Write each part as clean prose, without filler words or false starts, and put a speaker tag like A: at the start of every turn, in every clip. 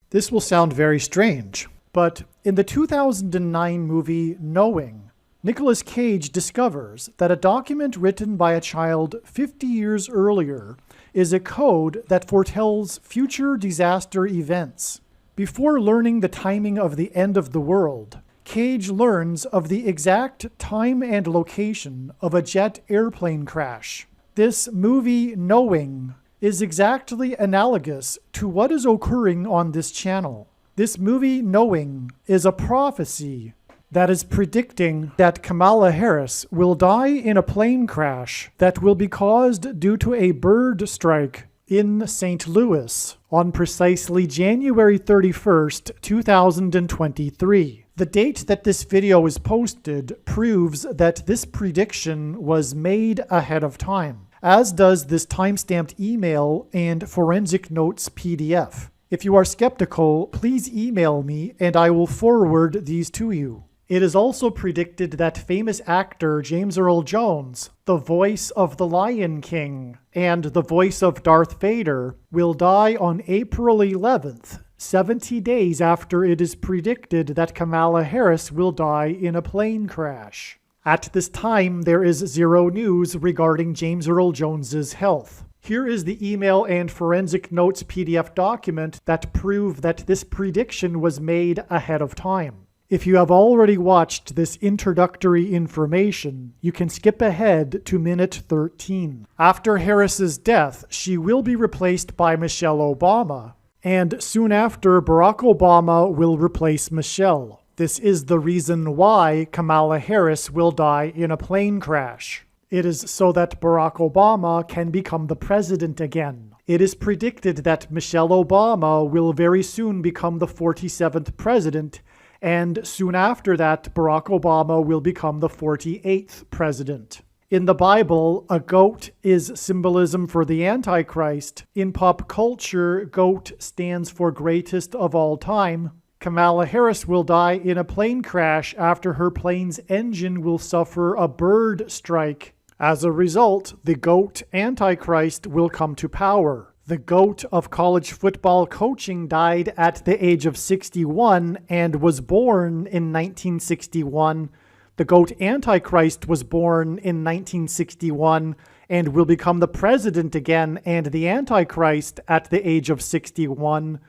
A: This will sound very strange, but in the 2009 movie Knowing, Nicolas Cage discovers that a document written by a child 50 years earlier is a code that foretells future disaster events. Before learning the timing of the end of the world, Cage learns of the exact time and location of a jet airplane crash. This movie Knowing is exactly analogous to what is occurring on this channel. This movie Knowing is a prophecy that is predicting that Kamala Harris will die in a plane crash that will be caused due to a bird strike in St. Louis on precisely January 31st, 2023. The date that this video is posted proves that this prediction was made ahead of time, as does this timestamped email and forensic notes PDF. If you are skeptical, please email me and I will forward these to you. It is also predicted that famous actor James Earl Jones, the voice of the Lion King and the voice of Darth Vader, will die on April 11th, 70 days after it is predicted that Kamala Harris will die in a plane crash. At this time, there is zero news regarding James Earl Jones's health. Here is the email and forensic notes PDF document that prove that this prediction was made ahead of time. If you have already watched this introductory information, you can skip ahead to minute 13. After Harris's death, she will be replaced by Michelle Obama, and soon after, Barack Obama will replace Michelle. This is the reason why Kamala Harris will die in a plane crash. It is so that Barack Obama can become the president again. It is predicted that Michelle Obama will very soon become the 47th president, and soon after that, Barack Obama will become the 48th president. In the Bible, a goat is symbolism for the Antichrist. In pop culture, goat stands for greatest of all time. Kamala Harris will die in a plane crash after her plane's engine will suffer a bird strike. As a result, the goat Antichrist will come to power. The GOAT of college football coaching died at the age of 61 and was born in 1961. The GOAT Antichrist was born in 1961 and will become the president again and the Antichrist at the age of 61.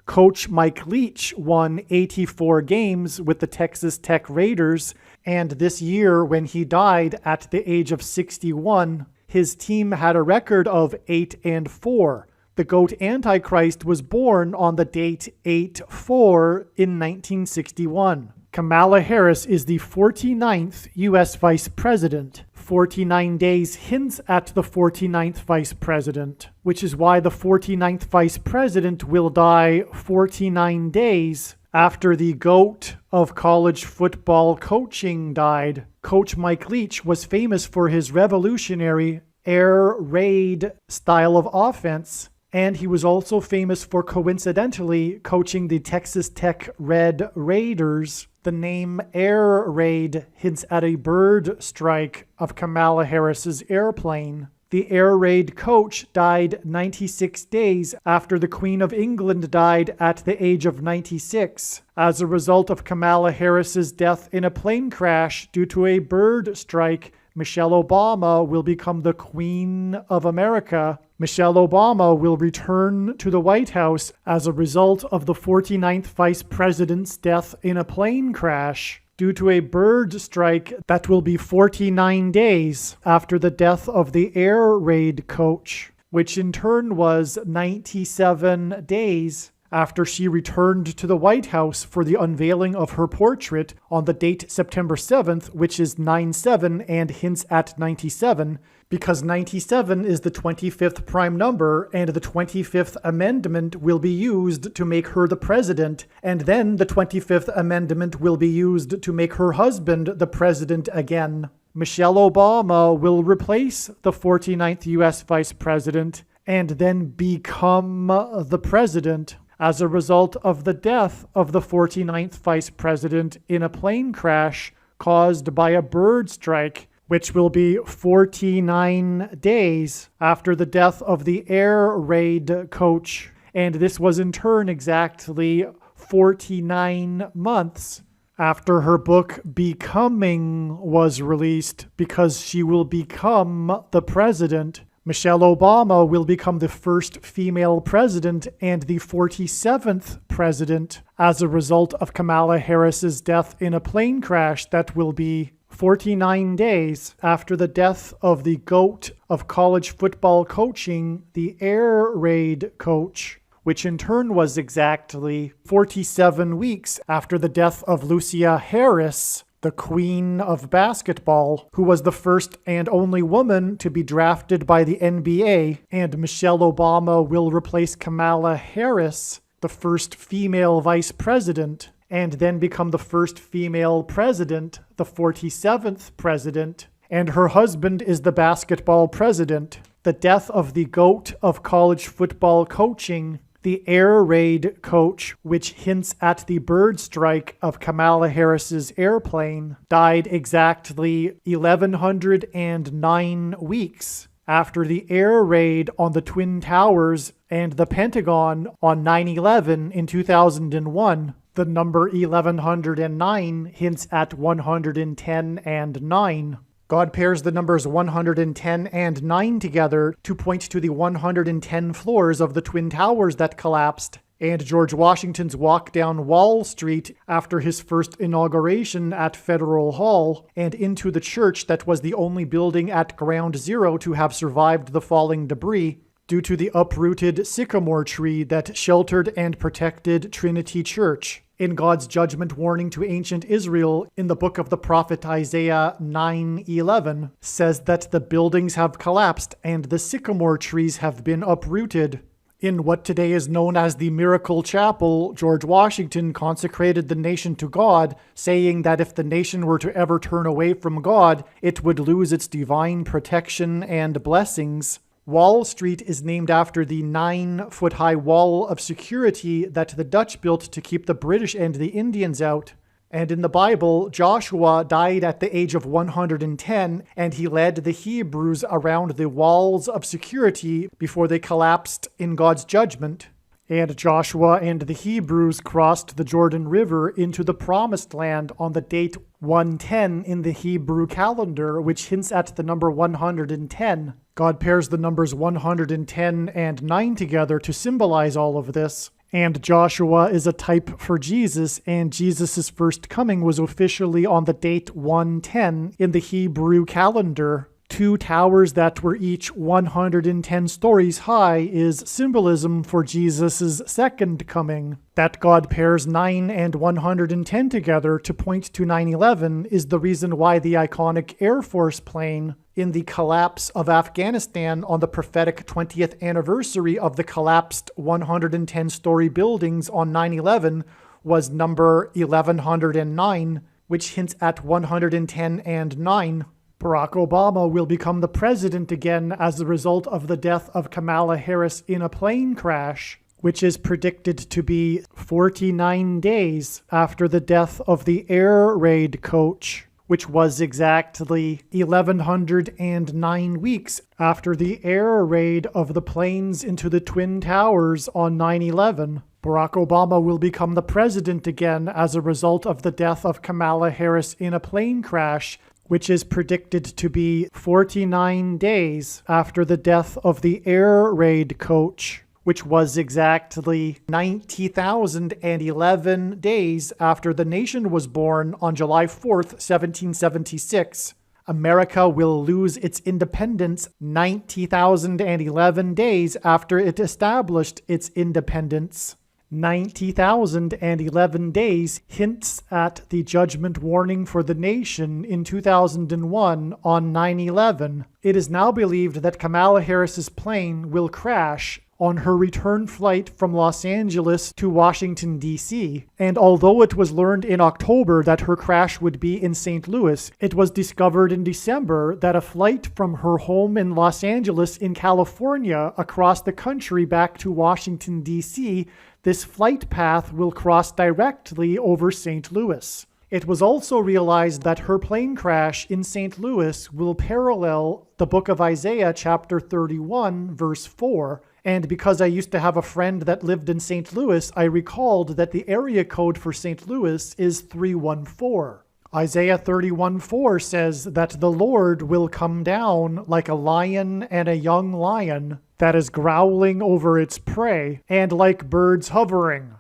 A: Coach Mike Leach won 84 games with the Texas Tech Raiders, and this year when he died at the age of 61, his team had a record of 8-4. The GOAT Antichrist was born on the date 8/4 in 1961. Kamala Harris is the 49th U.S. Vice President. 49 days hints at the 49th Vice President, which is why the 49th Vice President will die 49 days after the GOAT of college football coaching died. Coach Mike Leach was famous for his revolutionary air raid style of offense, and he was also famous for coincidentally coaching the Texas Tech Red Raiders. The name Air Raid hints at a bird strike of Kamala Harris's airplane. The Air Raid coach died 96 days after the Queen of England died at the age of 96 as a result of Kamala Harris's death in a plane crash due to a bird strike. Michelle Obama will become the Queen of America. Michelle Obama will return to the White House as a result of the 49th Vice President's death in a plane crash due to a bird strike that will be 49 days after the death of the Air Raid coach, which in turn was 97 days after she returned to the White House for the unveiling of her portrait on the date September 7th, which is 9/7 and hints at 97, because 97 is the 25th prime number, and the 25th Amendment will be used to make her the president, and then the 25th Amendment will be used to make her husband the president again. Michelle Obama will replace the 49th U.S. Vice President and then become the president as a result of the death of the 49th Vice President in a plane crash caused by a bird strike, which will be 49 days after the death of the Air Raid coach and this was in turn exactly 49 months after her book Becoming was released, because she will become the president. Michelle Obama will become the first female president and the 47th president as a result of Kamala Harris's death in a plane crash that will be 49 days after the death of the GOAT of college football coaching, the air raid coach, which in turn was exactly 47 weeks after the death of Lucia Harris, the queen of basketball, who was the first and only woman to be drafted by the NBA, and Michelle Obama will replace Kamala Harris, the first female vice president, and then become the first female president, the 47th president, and her husband is the basketball president. The death of the GOAT of college football coaching, the air raid coach, which hints at the bird strike of Kamala Harris's airplane, died exactly 1,109 weeks after the air raid on the Twin Towers and the Pentagon on 9/11 in 2001. The number 1109 hints at 110 and 9. God pairs the numbers 110 and 9 together to point to the 110 floors of the Twin Towers that collapsed, and George Washington's walk down Wall Street after his first inauguration at Federal Hall, and into the church that was the only building at Ground Zero to have survived the falling debris, due to the uprooted sycamore tree that sheltered and protected Trinity Church. In God's judgment warning to ancient Israel in the book of the prophet Isaiah 9:11 says that the buildings have collapsed and the sycamore trees have been uprooted. In what today is known as the Miracle Chapel, George Washington consecrated the nation to God, saying that if the nation were to ever turn away from God, it would lose its divine protection and blessings. Wall Street is named after the 9-foot-high wall of security that the Dutch built to keep the British and the Indians out. And in the Bible, Joshua died at the age of 110, and he led the Hebrews around the walls of security before they collapsed in God's judgment. And Joshua and the Hebrews crossed the Jordan River into the Promised Land on the date 110 in the Hebrew calendar, which hints at the number 110. God pairs the numbers 110 and 9 together to symbolize all of this. And Joshua is a type for Jesus, and Jesus' first coming was officially on the date 110 in the Hebrew calendar. 2 towers that were each 110 stories high is symbolism for Jesus' second coming. That God pairs 9 and 110 together to point to 9/11 is the reason why the iconic Air Force plane in the collapse of Afghanistan on the prophetic 20th anniversary of the collapsed 110-story buildings on 9/11 was number 1109, which hints at 110 and 9. Barack Obama will become the president again as a result of the death of Kamala Harris in a plane crash, which is predicted to be 49 days after the death of the air raid coach, which was exactly 1,109 weeks after the air raid of the planes into the Twin Towers on 9/11. Barack Obama will become the president again as a result of the death of Kamala Harris in a plane crash, which is predicted to be 49 days after the death of the air raid coach, which was exactly 90,011 days after the nation was born on July 4th, 1776. America will lose its independence 90,011 days after it established its independence. 90,011 days hints at the judgment warning for the nation in 2001 on 9/11. It is now believed that Kamala Harris's plane will crash on her return flight from Los Angeles to Washington, D.C. And although it was learned in October that her crash would be in St. Louis, it was discovered in December that a flight from her home in Los Angeles in California across the country back to Washington, D.C., this flight path will cross directly over St. Louis. It was also realized that her plane crash in St. Louis will parallel the book of Isaiah chapter 31, verse 4, And because I used to have a friend that lived in St. Louis, I recalled that the area code for St. Louis is 314. Isaiah 31:4 says that the Lord will come down like a lion and a young lion that is growling over its prey, and like birds hovering.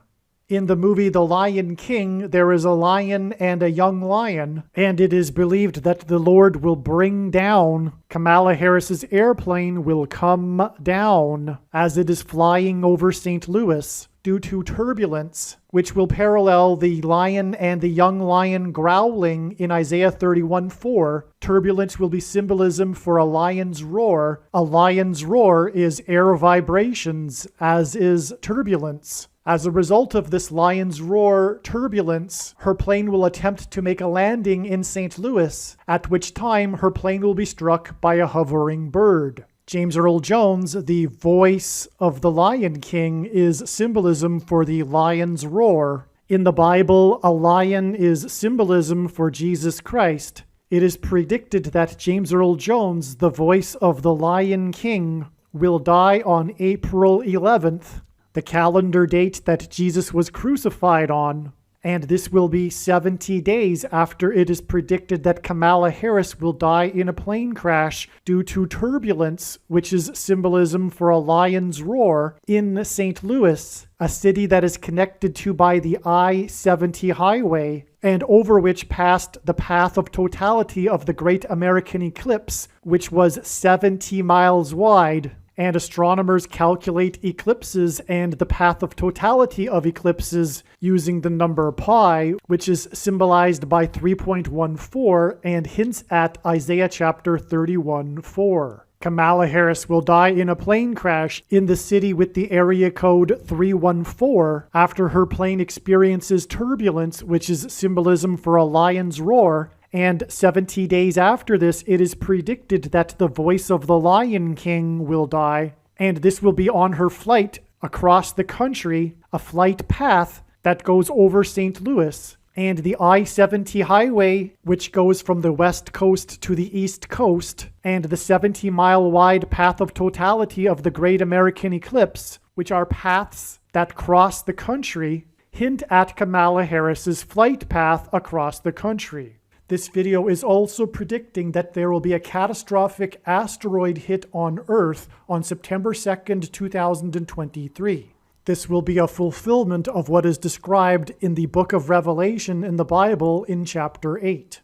A: In the movie The Lion King, there is a lion and a young lion, and it is believed that the Lord will bring down, Kamala Harris's airplane will come down as it is flying over St. Louis due to turbulence, which will parallel the lion and the young lion growling in Isaiah 31:4. Turbulence will be symbolism for a lion's roar. A lion's roar is air vibrations, as is turbulence. As a result of this lion's roar turbulence, her plane will attempt to make a landing in St. Louis, at which time her plane will be struck by a hovering bird. James Earl Jones, the voice of the Lion King, is symbolism for the lion's roar. In the Bible, a lion is symbolism for Jesus Christ. It is predicted that James Earl Jones, the voice of the Lion King, will die on April 11th, the calendar date that Jesus was crucified on, and this will be 70 days after it is predicted that Kamala Harris will die in a plane crash due to turbulence, which is symbolism for a lion's roar, in St. Louis, a city that is connected to by the I-70 highway, and over which passed the path of totality of the Great American Eclipse, which was 70 miles wide. And astronomers calculate eclipses and the path of totality of eclipses using the number pi, which is symbolized by 3.14 and hints at Isaiah chapter 31:4. Kamala Harris will die in a plane crash in the city with the area code 314 after her plane experiences turbulence, which is symbolism for a lion's roar. And 70 days after this, it is predicted that the voice of the Lion King will die, and this will be on her flight across the country, a flight path that goes over St. Louis. And the I-70 highway, which goes from the west coast to the east coast, and the 70-mile wide path of totality of the Great American Eclipse, which are paths that cross the country, hint at Kamala Harris's flight path across the country. This video is also predicting that there will be a catastrophic asteroid hit on Earth on September 2nd, 2023. This will be a fulfillment of what is described in the book of Revelation in the Bible in chapter 8.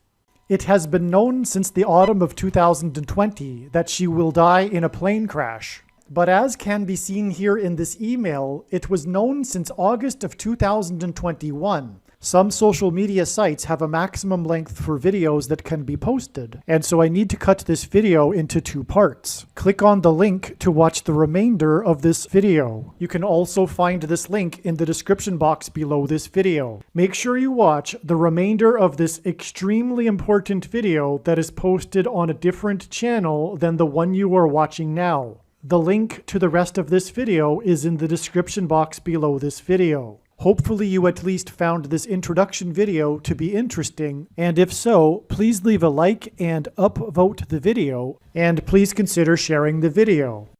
A: It has been known since the autumn of 2020 that she will die in a plane crash. But as can be seen here in this email, it was known since August of 2021. Some social media sites have a maximum length for videos that can be posted, and so I need to cut this video into 2 parts. Click on the link to watch the remainder of this video. You can also find this link in the description box below this video. Make sure you watch the remainder of this extremely important video that is posted on a different channel than the one you are watching now. The link to the rest of this video is in the description box below this video. Hopefully you at least found this introduction video to be interesting, and if so, please leave a like and upvote the video, and please consider sharing the video.